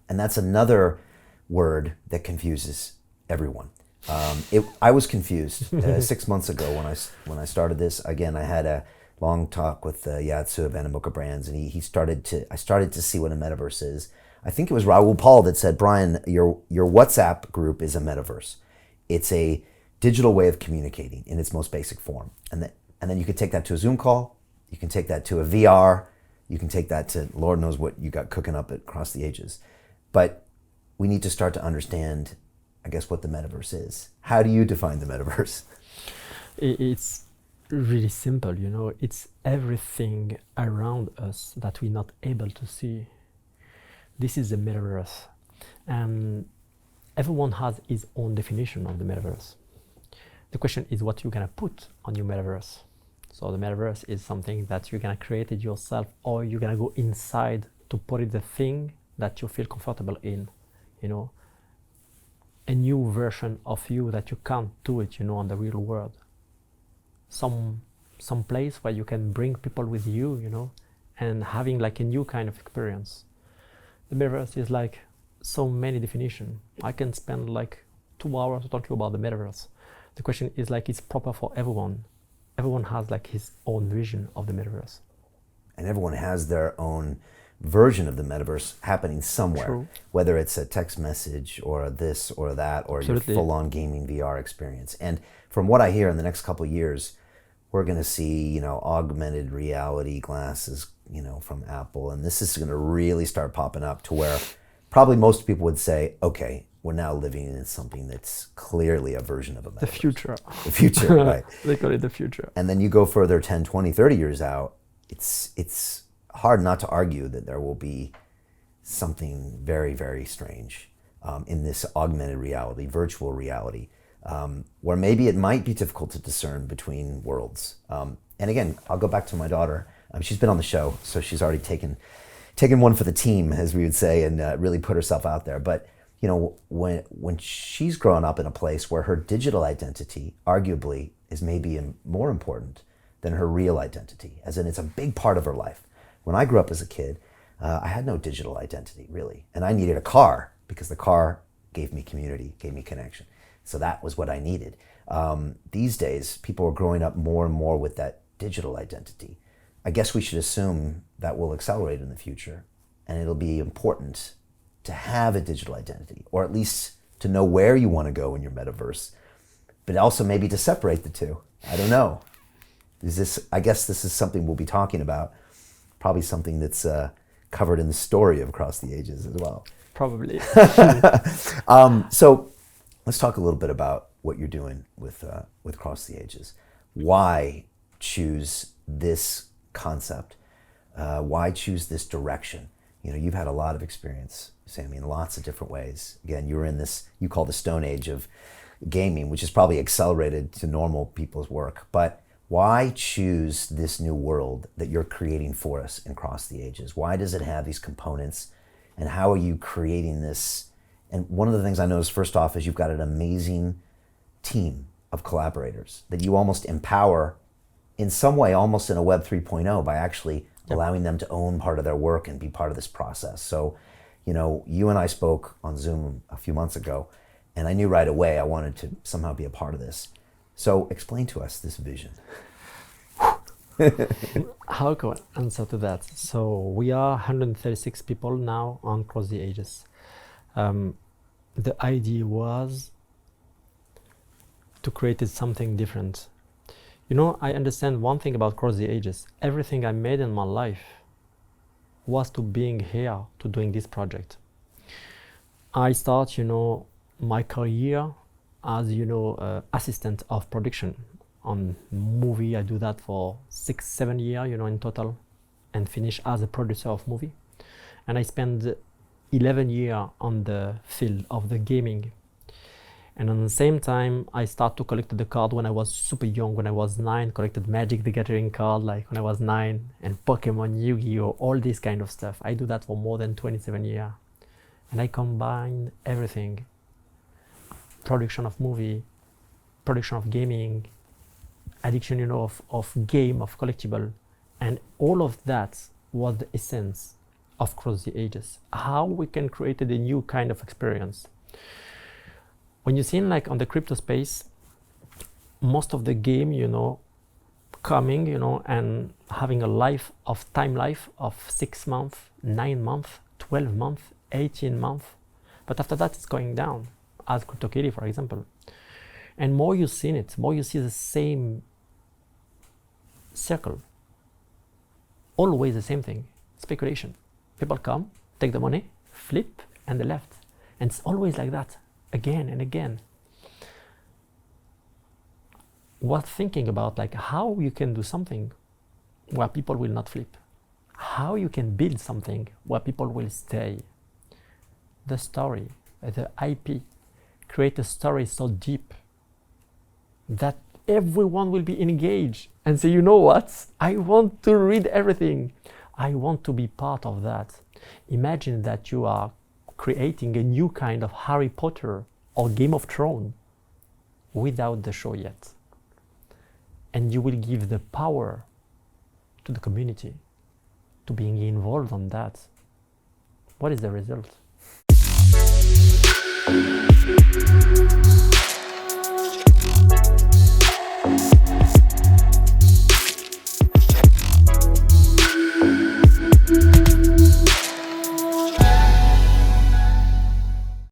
And that's another word that confuses everyone. I was confused 6 months ago when I started this. Again, I had a long talk with Yatsu of Animoca Brands, and I started to see what a metaverse is. I think it was Raoul Paul that said, Brian, your WhatsApp group is a metaverse. It's a digital way of communicating in its most basic form. And then you can take that to a Zoom call, you can take that to a VR, you can take that to Lord knows what you got cooking up across the ages. But we need to start to understand, I guess, what the metaverse is. How do you define the metaverse? It's really simple, it's everything around us that we're not able to see. This is the metaverse. And everyone has his own definition of the metaverse. The question is what you're gonna put on your metaverse. So the metaverse is something that you're gonna create it yourself, or you're gonna go inside to put it the thing that you feel comfortable in, a new version of you that you can't do it, on the real world. Some place where you can bring people with you, and having like a new kind of experience. The metaverse is like so many definitions. I can spend like 2 hours talking about the metaverse. The question is like, it's proper for everyone. Everyone has like his own vision of the metaverse. And everyone has their own version of the metaverse happening somewhere. True. Whether it's a text message or a this or that, or Absolutely. your full-on gaming VR experience. And from what I hear, in the next couple of years, we're going to see, augmented reality glasses, from Apple. And this is going to really start popping up to where probably most people would say, okay, we're now living in something that's clearly a version of a metaverse. The future. The future, right. They call it the future. And then you go further 10, 20, 30 years out, it's hard not to argue that there will be something very, very strange in this augmented reality, virtual reality, where maybe it might be difficult to discern between worlds. And again, I'll go back to my daughter. She's been on the show, so she's already taken one for the team, as we would say, and really put herself out there. But when she's grown up in a place where her digital identity arguably is maybe more important than her real identity, as in it's a big part of her life. When I grew up as a kid, I had no digital identity, really. And I needed a car because the car gave me community, gave me connection. So that was what I needed. These days, people are growing up more and more with that digital identity. I guess we should assume that will accelerate in the future, and it'll be important to have a digital identity, or at least to know where you want to go in your metaverse, but also maybe to separate the two. I don't know. I guess this is something we'll be talking about, probably something that's covered in the story of Across the Ages as well. Probably. So let's talk a little bit about what you're doing with Across the Ages. Why choose this concept? Why choose this direction? You've had a lot of experience, Sami, in lots of different ways. Again, you were in this, you call the Stone Age of gaming, which is probably accelerated to normal people's work. But why choose this new world that you're creating for us in Across the Ages? Why does it have these components? And how are you creating this? And one of the things I noticed first off is you've got an amazing team of collaborators that you almost empower in some way, almost in a Web 3.0, by actually allowing them to own part of their work and be part of this process. So, you and I spoke on Zoom a few months ago, and I knew right away I wanted to somehow be a part of this. So explain to us this vision. How can I answer to that? So we are 136 people now on Across the Ages. The idea was to create something different. I understand one thing about Across the Ages. Everything I made in my life was to being here, to doing this project. I start, my career as, assistant of production on movie. I do that for 6-7 years, in total, and finish as a producer of movie. And I spend 11 years on the field of the gaming. And at the same time, I start to collect the card when I was super young. When I was 9, collected Magic the Gathering card, like when I was 9, and Pokemon, Yu-Gi-Oh, all this kind of stuff. I do that for more than 27 years. And I combine everything. Production of movie, production of gaming, addiction, of game, of collectible. And all of that was the essence of Cross the Ages, how we can create a new kind of experience. When you see like on the crypto space, most of the game, coming, and having a time life of 6 months, 9 months, 12 months, 18 months. But after that, it's going down, as CryptoKitty, for example. And more you see it, more you see the same circle. Always the same thing, speculation. People come, take the money, flip, and they left. And it's always like that, again and again. We're thinking about like how you can do something where people will not flip. How you can build something where people will stay. The story, the IP, create a story so deep that everyone will be engaged and say, you know what? I want to read everything. I want to be part of that. Imagine that you are creating a new kind of Harry Potter or Game of Thrones without the show yet. And you will give the power to the community to being involved on that. What is the result?